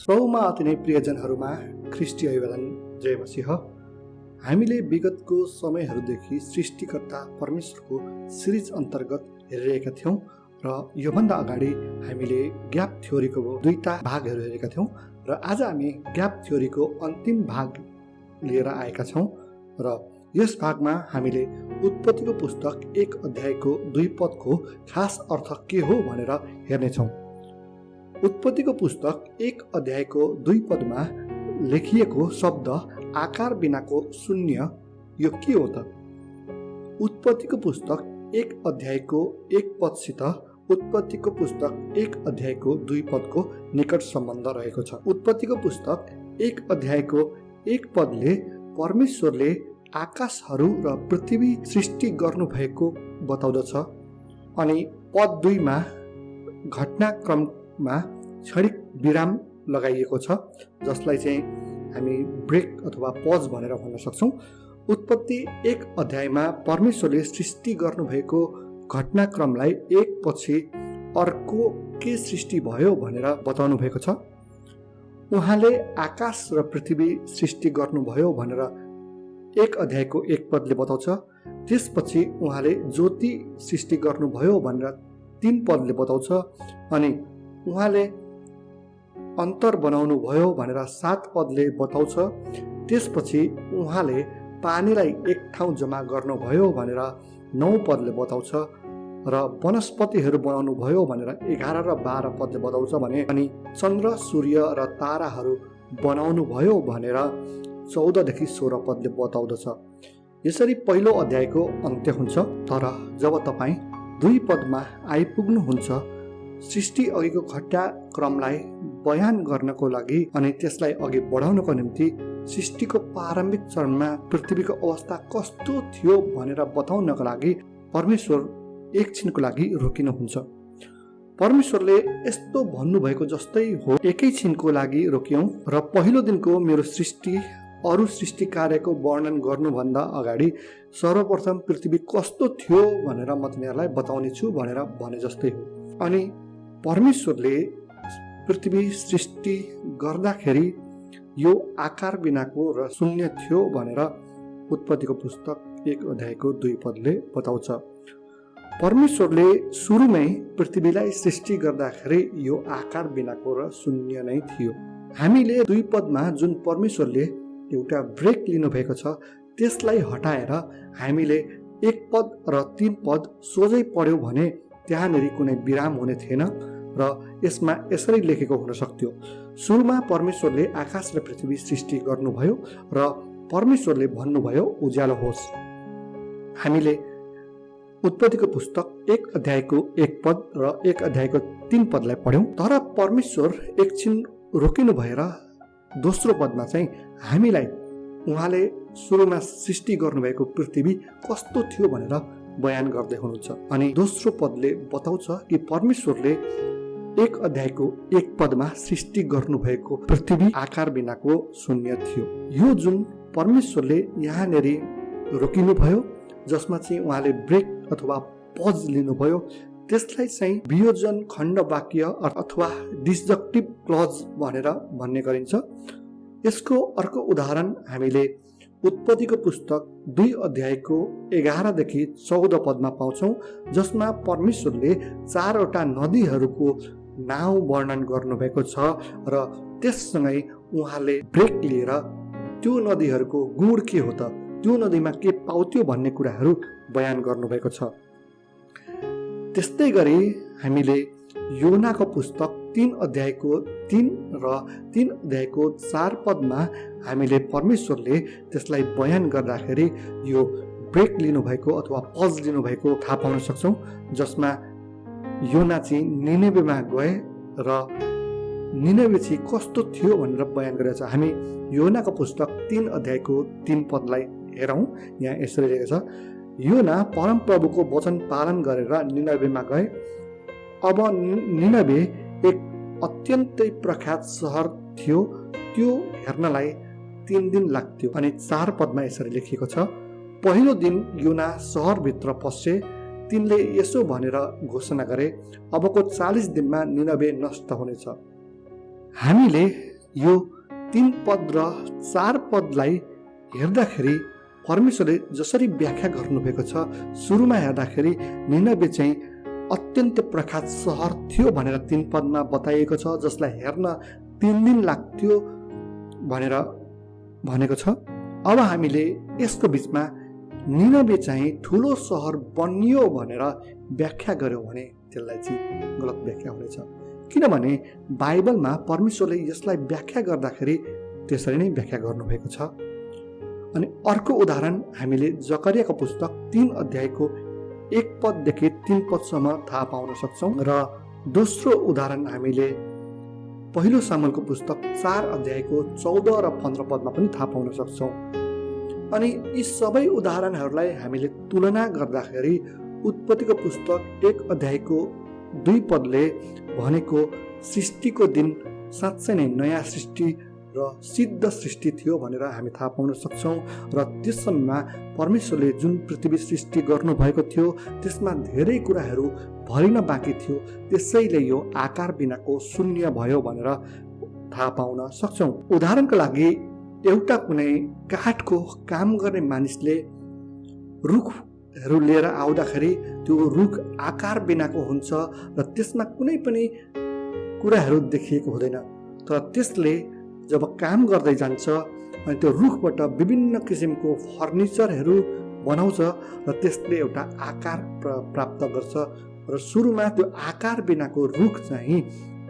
प्रभुमा अति नै प्रियजनहरूमा ख्रिस्टी अभिवादन जय मसीह। हामीले विगतको समयहरूदेखि सृष्टिकर्ता परमेश्वरको सिरिज अन्तर्गत हेरिरहेका थियौँ र योभन्दा अगाडि हामीले ग्याप थ्योरीको दुईटा भागहरू हेरेका थियौँ र आज हामी ग्याप थ्योरीको अन्तिम भाग लिएर आएका छौँ र यस भागमा हामीले उत्पत्तिको पुस्तक 1 अध्यायको 2 पदको खास अर्थ के हो भनेर हेर्नेछौँ। उत्पत्तिको पुस्तक 1 अध्यायको 2 पदमा लेखिएको शब्द आकार बिनाको शून्य यो के हो त? उत्पत्तिको पुस्तक 1 अध्यायको 1 पदसित उत्पत्तिको पुस्तक 1 अध्यायको 2 पदको निकट सम्बन्ध रहेको छ। उत्पत्तिको पुस्तक 1 अध्यायको 1 पदले परमेश्वरले आकाशहरू र पृथ्वी सृष्टि गर्नुभएको बताउँदछ अनि पद 2 मा घटनाक्रममा क्षणिक विराम लगाइएको छ जसलाई चाहिँ हामी ब्रेक अथवा पज भनेर भन्न सक्छौँ। उत्पत्ति 1 अध्यायमा परमेश्वरले सृष्टि गर्नुभएको घटनाक्रमलाई एक पछि अर्को के सृष्टि भयो भनेर बताउनु भएको छ। उहाँले आकाश र पृथ्वी सृष्टि गर्नुभयो भनेर 1 अध्यायको 1 पदले बताउँछ। त्यसपछि उहाँले ज्योति सृष्टि गर्नुभयो भनेर 3 पदले बताउँछ अनि उहाँले अन्तर बनाउनु भयो भनेर 7 पदले बताउँछ। त्यसपछि उहाँले पानीलाई एक ठाउँ जम्मा गर्नुभयो भनेर 9 पदले बताउँछ र वनस्पतिहरू बनाउनु भयो भनेर 11 र 12 पदले बताउँछ भने अनि चन्द्र सूर्य र ताराहरू बनाउनु भयो भनेर 14 देखि 16 पदले बताउँदछ। यसरी पहिलो अध्यायको अन्त्य हुन्छ। तर जब तपाईँ 2 पदमा आइपुग्नुहुन्छ सृष्टि अघिको घटनाक्रमलाई बयान गर्नको लागि अनि त्यसलाई अघि बढाउनको निम्ति सृष्टिको प्रारम्भिक चरणमा पृथ्वीको अवस्था कस्तो थियो भनेर बताउनको लागि परमेश्वर एकछिनको लागि रोकिनुहुन्छ। परमेश्वरले यस्तो भन्नुभएको जस्तै हो, एकैछिनको लागि रोक्यौँ र पहिलो दिनको मेरो सृष्टि अरू सृष्टि कार्यको वर्णन गर्नुभन्दा अगाडि सर्वप्रथम पृथ्वी कस्तो थियो भनेर म तिमीहरूलाई बताउने छु भनेर भने जस्तै हो। अनि परमेश्वरले पृथ्वी सृष्टि गर्दाखेरि यो आकार बिनाको र शून्य थियो भनेर उत्पत्तिको पुस्तक 1 अध्यायको 2 पदले बताउँछ। परमेश्वरले सुरुमै पृथ्वीलाई सृष्टि गर्दाखेरि यो आकार बिनाको र शून्य नै थियो। हामीले 2 पदमा जुन परमेश्वरले एउटा ब्रेक लिनुभएको छ त्यसलाई हटाएर हामीले 1 पद र 3 पद सोझै पढ्यौँ भने त्यहाँनिर कुनै विराम हुने थिएन र यसमा यसरी लेखेको हुन सक्थ्यो, सुरुमा परमेश्वरले आकाश र पृथ्वी सृष्टि गर्नुभयो र परमेश्वरले भन्नुभयो उज्यालो होस्। हामीले उत्पत्तिको पुस्तक 1 अध्यायको 1 पद र 1 अध्यायको 3 पदलाई पढ्यौँ। तर परमेश्वर एकछिन रोकिनु भएर दोस्रो पदमा चाहिँ हामीलाई उहाँले सुरुमा सृष्टि गर्नुभएको पृथ्वी कस्तो थियो भनेर बयान गर्दै हुनुहुन्छ। अनि दोस्रो पदले बताउँछ कि परमेश्वरले 1 अध्यायको 1 पदमा सृष्टि गर्नुभएको पृथ्वी आकार बिनाको शून्य थियो। यो जुन परमेश्वरले यहाँनिर रोकिनु भयो जसमा चाहिँ उहाँले ब्रेक अथवा पज लिनुभयो त्यसलाई चाहिँ वियोजन खण्ड वाक्य अथवा डिसजक्टिभ क्लज भनेर भन्ने गरिन्छ। यसको अर्को उदाहरण हामीले उत्पत्तिको पुस्तक 2 अध्यायको 11 देखि 14 पदमा पाउँछौँ जसमा परमेश्वरले 4 वटा नदीहरूको नाउँ वर्णन गर्नुभएको छ र त्यससँगै उहाँले ब्रेक लिएर त्यो नदीहरूको गुण के हो त, त्यो नदीमा के पाउँथ्यो भन्ने कुराहरू बयान गर्नुभएको छ। त्यस्तै गरी हामीले योनाको पुस्तक 3 अध्यायको 3 र 3 अध्यायको 4 पदमा हामीले परमेश्वरले त्यसलाई बयान गर्दाखेरि यो ब्रेक लिनुभएको अथवा पज लिनुभएको थाहा पाउन सक्छौँ जसमा योना चाहिँ निनेवेमा गए र निनेवे चाहिँ कस्तो थियो भनेर बयान गरेको छ। हामी योनाको पुस्तक 3 अध्यायको 3 पदलाई हेरौँ। यहाँ यसरी लेखेको छ, योना परमप्रभुको वचन पालन गरेर निनेवेमा गए। अब निनेवे एक अत्यन्तै प्रख्यात सहर थियो, त्यो हेर्नलाई 3 दिन लाग्थ्यो। अनि 4 पदमा यसरी लेखिएको छ, पहिलो दिन योना सहरभित्र पसे, तिनले यसो भनेर घोषणा गरे, अबको 40 दिनमा निनेवे नष्ट हुनेछ। हामीले यो 3 पद र 4 पदलाई हेर्दाखेरि परमेश्वरले जसरी व्याख्या गर्नुभएको छ, सुरुमा हेर्दाखेरि निनवे चाहिँ अत्यन्त प्रख्यात सहर थियो भनेर 3 पदमा बताइएको छ, जसलाई हेर्न 3 दिन लाग्थ्यो भनेर भनेको छ। अब हामीले यसको बिचमा निनवे चाहिँ ठुलो सहर बनियो भनेर व्याख्या गर्यौँ भने त्यसलाई चाहिँ गलत व्याख्या हुनेछ, किनभने बाइबलमा परमेश्वरले यसलाई व्याख्या गर्दाखेरि त्यसरी नै व्याख्या गर्नुभएको छ। अनि अर्को उदाहरण हामीले जकरियाको पुस्तक 3 अध्यायको 1 पददेखि 3 पदसम्म थाहा पाउन सक्छौँ र दोस्रो उदाहरण हामीले पहिलो सामुएलको पुस्तक 4 अध्यायको 14 र 15 पदमा पनि थाहा पाउन सक्छौँ। अनि यी सबै उदाहरणहरूलाई हामीले तुलना गर्दाखेरि उत्पत्तिको पुस्तक 1 अध्यायको 2 पदले भनेको सृष्टिको दिन साँच्चै नै नयाँ सृष्टि र सिद्ध सृष्टि थियो भनेर हामी थाहा पाउन सक्छौँ। र त्यस समयमा परमेश्वरले जुन पृथ्वी सृष्टि गर्नुभएको थियो त्यसमा धेरै कुराहरू भरिन बाँकी थियो, त्यसैले यो आकार बिनाको शून्य भयो भनेर थाहा पाउन सक्छौँ। उदाहरणको लागि एउटा कुनै काठको काम गर्ने मानिसले रुखहरू लिएर आउँदाखेरि त्यो रुख आकार बिनाको हुन्छ र त्यसमा कुनै पनि कुराहरू देखिएको हुँदैन, तर त्यसले जब काम गर्दै जान्छ अनि त्यो रुखबाट विभिन्न किसिमको फर्निचरहरू बनाउँछ र त्यसले एउटा आकार प्राप्त गर्छ र सुरुमा त्यो आकार बिनाको रुख चाहिँ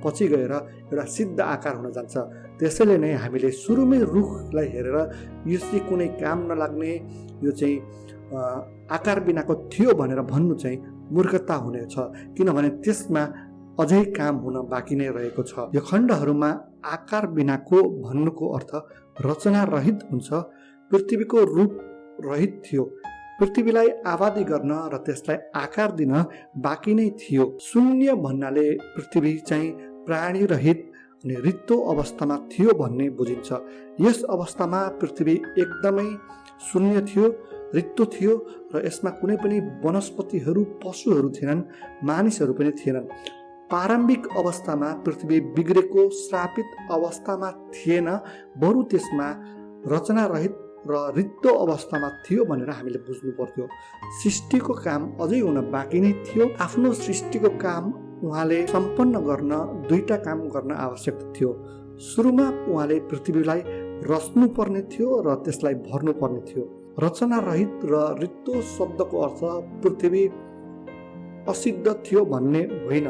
पछि गएर एउटा सिद्ध आकार हुन जान्छ। त्यसैले नै हामीले सुरुमै रुखलाई हेरेर यो चाहिँ कुनै काम नलाग्ने, यो चाहिँ आकार बिनाको थियो भनेर भन्नु चाहिँ मूर्खता हुनेछ, किनभने त्यसमा अझै काम हुन बाँकी नै रहेको छ। यो खण्डहरूमा आकार बिनाको भन्नुको अर्थ रचना रहित हुन्छ। पृथ्वीको रूप रहित थियो, पृथ्वीलाई आबादी गर्न र त्यसलाई आकार दिन बाँकी नै थियो। शून्य भन्नाले पृथ्वी चाहिँ प्राणी रहित अनि रित्तो अवस्थामा थियो भन्ने बुझिन्छ। यस अवस्थामा पृथ्वी एकदमै शून्य थियो, रित्तो थियो र यसमा कुनै पनि वनस्पतिहरू, पशुहरू थिएनन्, मानिसहरू पनि थिएनन्। प्रारम्भिक अवस्थामा पृथ्वी बिग्रेको श्रापित अवस्थामा थिएन, बरु त्यसमा रचना रहित र रित्तो अवस्थामा थियो भनेर हामीले बुझ्नु पर्थ्यो। सृष्टिको काम अझै हुन बाँकी नै थियो। आफ्नो सृष्टिको काम उहाँले सम्पन्न गर्न 2टा काम गर्न आवश्यक थियो। सुरुमा उहाँले पृथ्वीलाई रच्नु पर्ने थियो र त्यसलाई भर्नु पर्ने थियो। रचना रहित र रित्तो शब्दको अर्थ पृथ्वी असिद्ध थियो भन्ने होइन।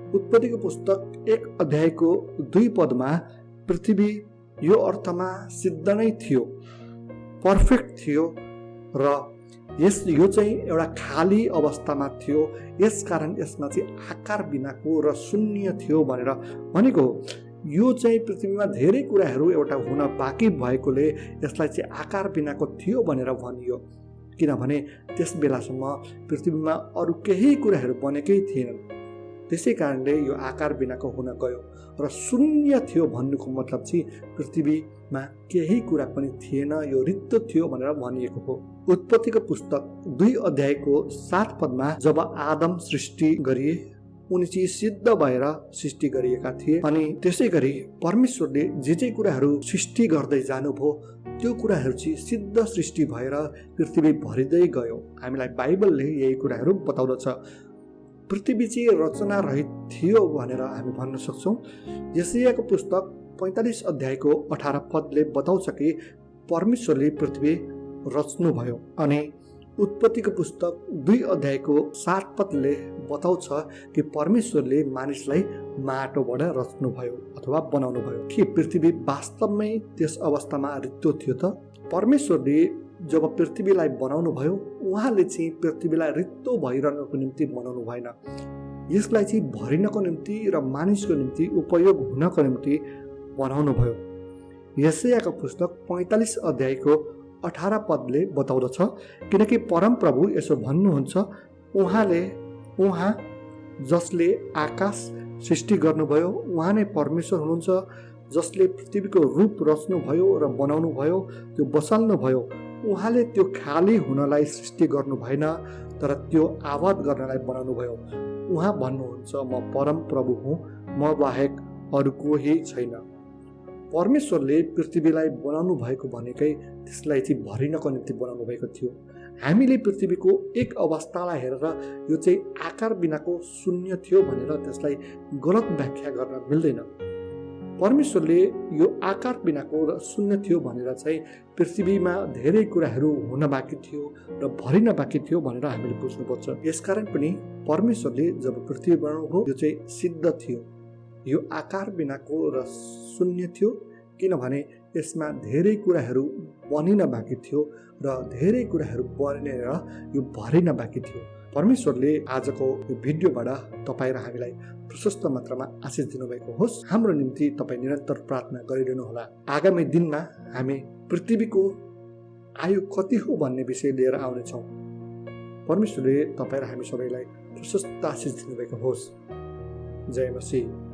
उत्पत्तिको पुस्तक 1 अध्यायको 2 पदमा पृथ्वी यो अर्थमा सिद्ध नै थियो, पर्फेक्ट थियो र यो चाहिँ एउटा खाली अवस्थामा थियो। यसकारण यसमा चाहिँ आकार बिनाको र शून्य थियो भनेर भनेको। यो चाहिँ पृथ्वीमा धेरै कुराहरू एउटा हुन बाँकी भएकोले यसलाई चाहिँ आकार बिनाको थियो भनेर भनियो, किनभने त्यस बेलासम्म पृथ्वीमा अरू केही कुराहरू बनेकै थिएनन्। त्यसै कारणले यो आकार बिनाको हुन गयो र शून्य थियो भन्नुको मतलब चाहिँ पृथ्वीमा केही कुरा पनि थिएन, यो रित्तो थियो भनेर भनिएको हो। उत्पत्तिको पुस्तक 2 अध्यायको 7 पदमा जब आदम सृष्टि गरिए, उनी चाहिँ सिद्ध भएर सृष्टि गरिएका थिए। अनि त्यसै गरी परमेश्वरले जे कुराहरू सृष्टि गर्दै जानुभयो त्यो कुराहरू चाहिँ सिद्ध सृष्टि भएर पृथ्वी भरिँदै गयो। हामीलाई बाइबलले यही कुराहरू बताउँदछ। पृथ्वी चाहिँ रचना रहित थियो भनेर हामी भन्न सक्छौँ। यशायाको पुस्तक 45 अध्यायको 18 पदले बताउँछ कि परमेश्वरले पृथ्वी रच्नुभयो। अनि उत्पत्तिको पुस्तक 2 अध्यायको 7 पदले बताउँछ कि परमेश्वरले मानिसलाई माटोबाट रच्नुभयो अथवा बनाउनु भयो। के पृथ्वी वास्तवमै त्यस अवस्थामा रित्तो थियो त? परमेश्वरले जब पृथ्वीलाई बनाउनु भयो, उहाँले चाहिँ पृथ्वीलाई रित्तो भइरहनुको निम्ति बनाउनु भएन। यसलाई चाहिँ भरिनको निम्ति र मानिसको निम्ति उपयोग हुनको निम्ति बनाउनु भयो। यशायाको पुस्तक 45 अध्यायको 18 पदले बताउँदछ, किनकि परमप्रभु यसो भन्नुहुन्छ, उहाँ जसले आकाश सृष्टि गर्नुभयो, उहाँ नै परमेश्वर हुनुहुन्छ, जसले पृथ्वीको रूप रच्नुभयो र बनाउनु भयो, त्यो बसाल्नु भयो। उहाँले त्यो खाली हुनलाई सृष्टि गर्नु भएन, तर त्यो आबाद गर्नलाई बनाउनु भयो। उहाँ भन्नुहुन्छ, म परम प्रभु हुँ, म बाहेक अरू कोही छैन। परमेश्वरले पृथ्वीलाई बनाउनु भएको भनेकै त्यसलाई चाहिँ भरिनको निम्ति बनाउनु भएको थियो। हामीले पृथ्वीको एक अवस्थालाई हेरेर यो चाहिँ आकार बिनाको शून्य थियो भनेर त्यसलाई गलत व्याख्या गर्न मिल्दैन। परमेश्वरले यो आकार बिनाको र शून्य थियो भनेर चाहिँ पृथ्वीमा धेरै कुराहरू हुन बाँकी थियो र भरिन बाँकी थियो भनेर हामीले बुझ्नुपर्छ। यसकारण पनि परमेश्वरले जब पृथ्वी बनाउनुभयो यो चाहिँ सिद्ध थियो, यो आकार बिनाको र शून्य थियो, किनभने यसमा धेरै कुराहरू बनिन बाँकी थियो र धेरै कुराहरू बनेर यो भरिन बाँकी थियो। परमेश्वरले आजको यो भिडियोबाट तपाईँ र हामीलाई प्रशस्त मात्रामा आशिष दिनुभएको होस्। हाम्रो निम्ति तपाईँ निरन्तर प्रार्थना गरिरहनु होला। आगामी दिनमा हामी पृथ्वीको आयु कति हो भन्ने विषय लिएर आउनेछौँ। परमेश्वरले तपाईँ र हामी सबैलाई प्रशस्त आशिष दिनुभएको होस्। जय मसीह।